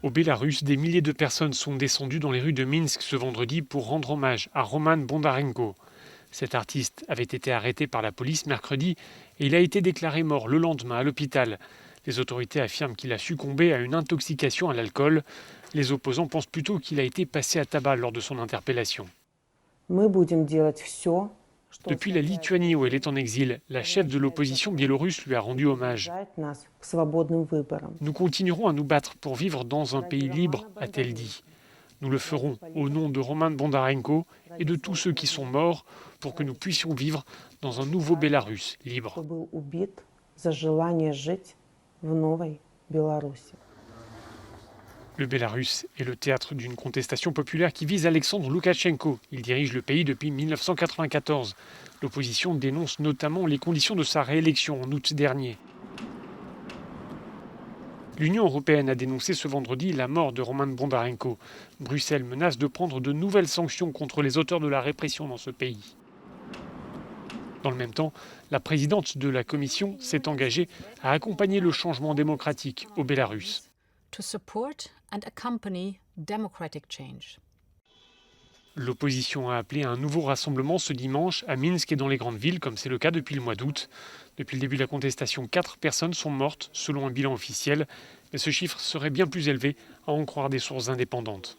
Au Bélarus, des milliers de personnes sont descendues dans les rues de Minsk ce vendredi pour rendre hommage à Roman Bondarenko. Cet artiste avait été arrêté par la police mercredi et il a été déclaré mort le lendemain à l'hôpital. Les autorités affirment qu'il a succombé à une intoxication à l'alcool. Les opposants pensent plutôt qu'il a été passé à tabac lors de son interpellation. Depuis la Lituanie où elle est en exil, la chef de l'opposition biélorusse lui a rendu hommage. Nous continuerons à nous battre pour vivre dans un pays libre, a-t-elle dit. Nous le ferons au nom de Roman Bondarenko et de tous ceux qui sont morts pour que nous puissions vivre dans un nouveau Bélarus libre. Le Bélarus est le théâtre d'une contestation populaire qui vise Alexandre Loukachenko. Il dirige le pays depuis 1994. L'opposition dénonce notamment les conditions de sa réélection en août dernier. L'Union européenne a dénoncé ce vendredi la mort de Roman Bondarenko. Bruxelles menace de prendre de nouvelles sanctions contre les auteurs de la répression dans ce pays. Dans le même temps, la présidente de la Commission s'est engagée à accompagner le changement démocratique au Bélarus. L'opposition a appelé à un nouveau rassemblement ce dimanche à Minsk et dans les grandes villes, comme c'est le cas depuis le mois d'août. Depuis le début de la contestation, 4 personnes sont mortes, selon un bilan officiel. Mais ce chiffre serait bien plus élevé, à en croire des sources indépendantes.